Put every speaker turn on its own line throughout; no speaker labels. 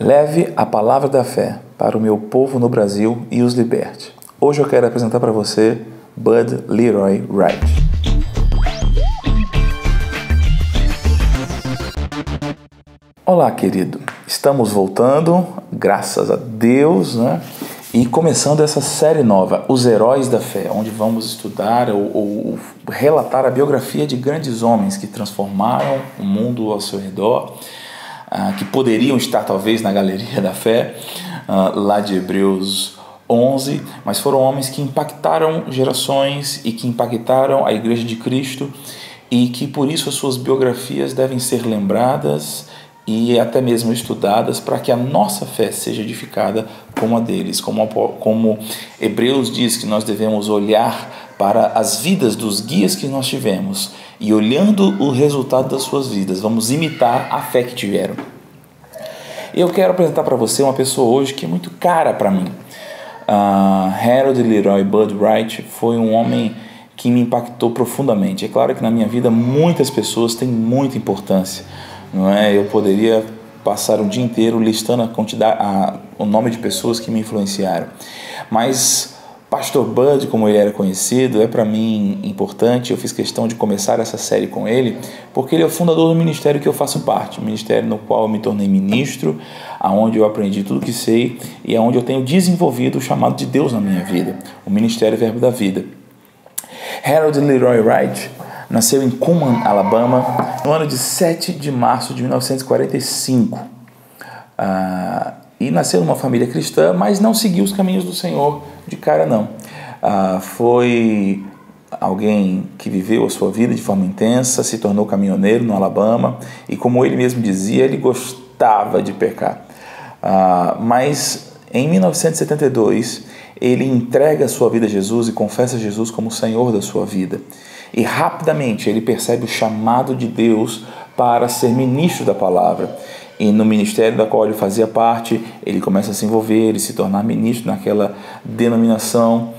Leve a palavra da fé para o meu povo no Brasil e os liberte. Hoje eu quero apresentar para você Bud Leroy Wright. Olá, querido. Estamos voltando, graças a Deus, né? E começando essa série nova, Os Heróis da Fé, onde vamos estudar ou relatar a biografia de grandes homens que transformaram o mundo ao seu redor, que poderiam estar talvez na galeria da fé, lá de Hebreus 11, mas foram homens que impactaram gerações e que impactaram a Igreja de Cristo e que por isso as suas biografias devem ser lembradas e até mesmo estudadas para que a nossa fé seja edificada como a deles, como Hebreus diz que nós devemos olhar para as vidas dos guias que nós tivemos e olhando o resultado das suas vidas, vamos imitar a fé que tiveram. Eu quero apresentar para você uma pessoa hoje que é muito cara para mim. Harold Leroy Bud Wright foi um homem que me impactou profundamente. É claro que na minha vida muitas pessoas têm muita importância, não é? Eu poderia passar o dia inteiro listando o nome de pessoas que me influenciaram, mas Pastor Bud, como ele era conhecido, é para mim importante. Eu fiz questão de começar essa série com ele, porque ele é o fundador do ministério que eu faço parte, o ministério no qual eu me tornei ministro, aonde eu aprendi tudo que sei e aonde eu tenho desenvolvido o chamado de Deus na minha vida, o Ministério Verbo da Vida. Harold Leroy Wright nasceu em Cullman, Alabama, no ano de 7 de março de 1945. E nasceu numa família cristã, mas não seguiu os caminhos do Senhor de cara, não. Foi alguém que viveu a sua vida de forma intensa, se tornou caminhoneiro no Alabama, e como ele mesmo dizia, ele gostava de pecar. Mas em 1972, ele entrega a sua vida a Jesus e confessa Jesus como o Senhor da sua vida. E rapidamente ele percebe o chamado de Deus para ser ministro da palavra. E no ministério da qual ele fazia parte, ele começa a se envolver, ele se tornar ministro naquela denominação.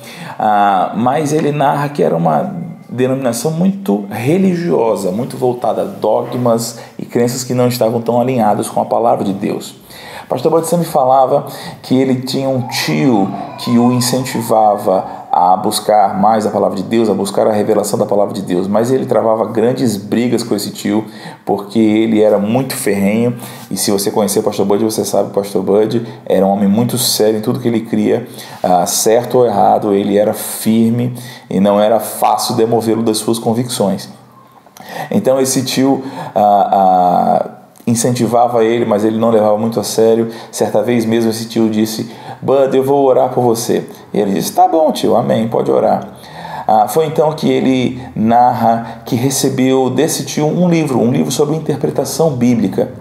Mas ele narra que era uma denominação muito religiosa, muito voltada a dogmas e crenças que não estavam tão alinhadas com a palavra de Deus. Pastor Bud sempre falava que ele tinha um tio que o incentivava a buscar mais a palavra de Deus, a buscar a revelação da palavra de Deus, mas ele travava grandes brigas com esse tio, porque ele era muito ferrenho, e se você conhecer o Pastor Bud, você sabe que o Pastor Bud era um homem muito sério em tudo que ele cria, certo ou errado, ele era firme, e não era fácil demovê-lo das suas convicções. Então esse tio incentivava ele, mas ele não levava muito a sério. Certa vez mesmo esse tio disse: Bud, eu vou orar por você. E ele disse: tá bom, tio, amém, pode orar. Foi então que ele narra que recebeu desse tio um livro sobre interpretação bíblica,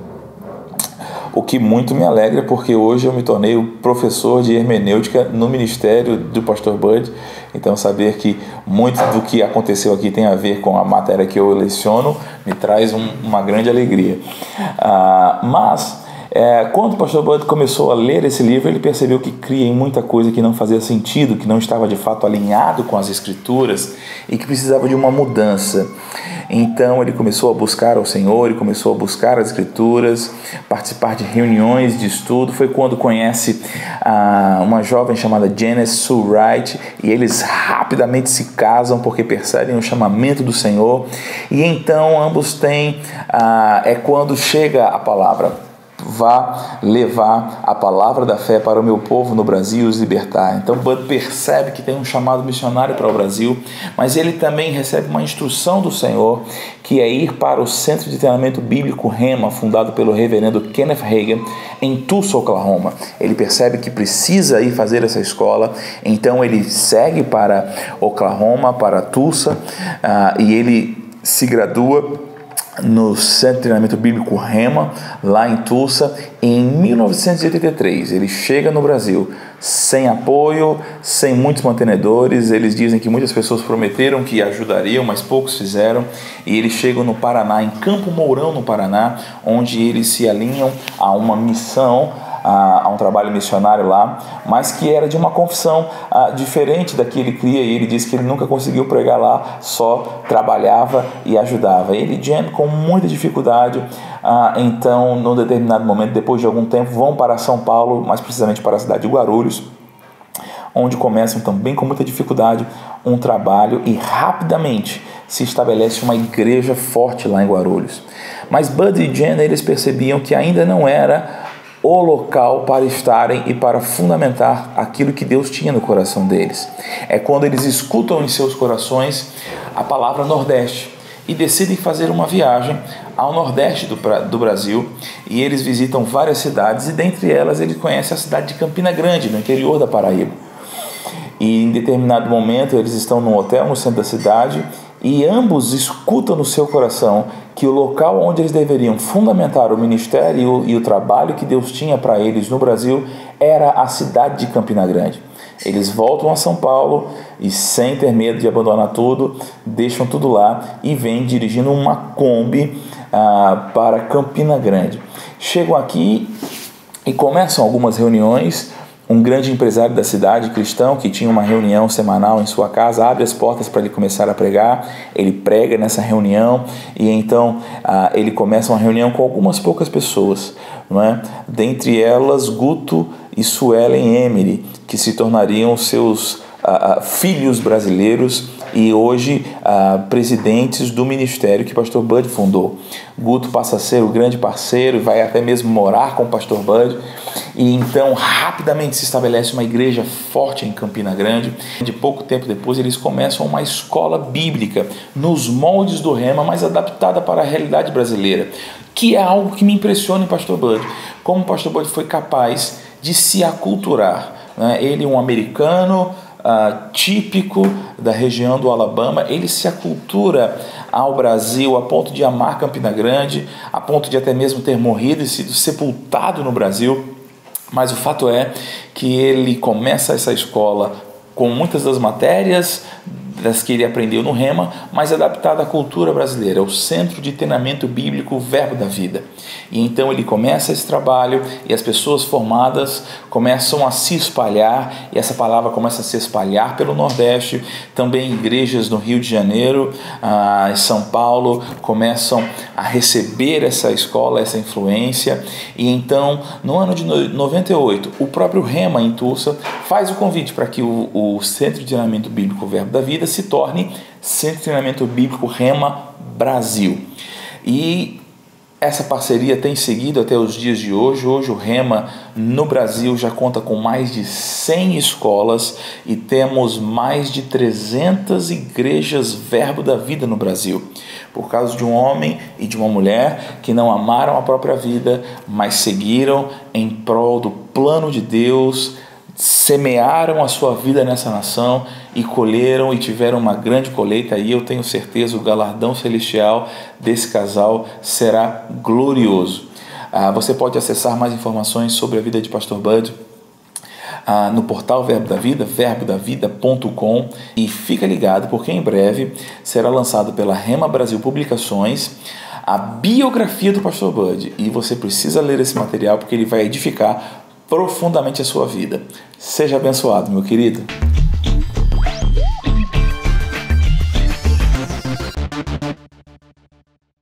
o que muito me alegra, porque hoje eu me tornei o professor de hermenêutica no ministério do Pastor Bud. Então saber que muito do que aconteceu aqui tem a ver com a matéria que eu leciono me traz uma grande alegria. Quando o Pastor Bud começou a ler esse livro, ele percebeu que cria em muita coisa que não fazia sentido, que não estava de fato alinhado com as Escrituras e que precisava de uma mudança. Então ele começou a buscar ao Senhor, ele começou a buscar as Escrituras, participar de reuniões de estudo. Foi quando conhece uma jovem chamada Janice Sue Wright, e eles rapidamente se casam porque percebem o chamamento do Senhor. E então ambos têm, quando chega a palavra: vá levar a palavra da fé para o meu povo no Brasil e os libertar. Então Bud percebe que tem um chamado missionário para o Brasil, mas ele também recebe uma instrução do Senhor, que é ir para o Centro de Treinamento Bíblico Rema, fundado pelo reverendo Kenneth Hagin, em Tulsa, Oklahoma. Ele percebe que precisa ir fazer essa escola, então ele segue para Oklahoma, para Tulsa, e ele se gradua no Centro de Treinamento Bíblico Rema, lá em Tulsa, em 1983. Ele chega no Brasil sem apoio, sem muitos mantenedores. Eles dizem que muitas pessoas prometeram que ajudariam, mas poucos fizeram. E eles chegam no Paraná, em Campo Mourão, no Paraná, onde eles se alinham a uma missão a um trabalho missionário lá, mas que era de uma confissão diferente da que ele cria, e ele disse que ele nunca conseguiu pregar lá, só trabalhava e ajudava. Ele e Jen, com muita dificuldade, então, num determinado momento, depois de algum tempo, vão para São Paulo, mais precisamente para a cidade de Guarulhos, onde começam também com muita dificuldade um trabalho e rapidamente se estabelece uma igreja forte lá em Guarulhos. Mas Bud e Jen, eles percebiam que ainda não era o local para estarem e para fundamentar aquilo que Deus tinha no coração deles. É quando eles escutam em seus corações a palavra Nordeste e decidem fazer uma viagem ao Nordeste do Brasil, e eles visitam várias cidades, e dentre elas eles conhecem a cidade de Campina Grande, no interior da Paraíba. E em determinado momento eles estão num hotel no centro da cidade, e ambos escutam no seu coração que o local onde eles deveriam fundamentar o ministério e o trabalho que Deus tinha para eles no Brasil era a cidade de Campina Grande. Eles voltam a São Paulo e, sem ter medo de abandonar tudo, deixam tudo lá e vêm dirigindo uma Kombi para Campina Grande. Chegam aqui e começam algumas reuniões. Um grande empresário da cidade, cristão, que tinha uma reunião semanal em sua casa, abre as portas para ele começar a pregar. Ele prega nessa reunião e então ele começa uma reunião com algumas poucas pessoas, não é? Dentre elas Guto e Suelen Emery, que se tornariam seus filhos brasileiros e hoje presidentes do ministério que o pastor Bud fundou. Guto passa a ser o grande parceiro e vai até mesmo morar com o pastor Bud, e então rapidamente se estabelece uma igreja forte em Campina Grande. De pouco tempo depois eles começam uma escola bíblica nos moldes do Rema, mas adaptada para a realidade brasileira, que é algo que me impressiona em pastor Bud, como o pastor Bud foi capaz de se aculturar, né? Ele, um americano típico da região do Alabama, ele se acultura ao Brasil a ponto de amar Campina Grande, a ponto de até mesmo ter morrido e sido sepultado no Brasil. Mas o fato é que ele começa essa escola com muitas das matérias das que ele aprendeu no Rema, mas adaptada à cultura brasileira, o Centro de Treinamento Bíblico Verbo da Vida. E então ele começa esse trabalho e as pessoas formadas começam a se espalhar, e essa palavra começa a se espalhar pelo Nordeste. Também igrejas no Rio de Janeiro, em São Paulo, começam a receber essa escola, essa influência. E então, no ano de 98, o próprio Rema em Tulsa faz o convite para que o Centro de Treinamento Bíblico Verbo da Vida se torne Centro de Treinamento Bíblico Rema Brasil. E essa parceria tem seguido até os dias de hoje. Hoje o Rema no Brasil já conta com mais de 100 escolas e temos mais de 300 igrejas Verbo da Vida no Brasil, por causa de um homem e de uma mulher que não amaram a própria vida, mas seguiram em prol do plano de Deus, semearam a sua vida nessa nação e colheram e tiveram uma grande colheita. E eu tenho certeza o galardão celestial desse casal será glorioso. Você pode acessar mais informações sobre a vida de pastor Bud no portal Verbo da Vida, verbodavida.com, e fica ligado porque em breve será lançado pela Rema Brasil Publicações a biografia do pastor Bud, e você precisa ler esse material porque ele vai edificar profundamente a sua vida. Seja abençoado, meu querido.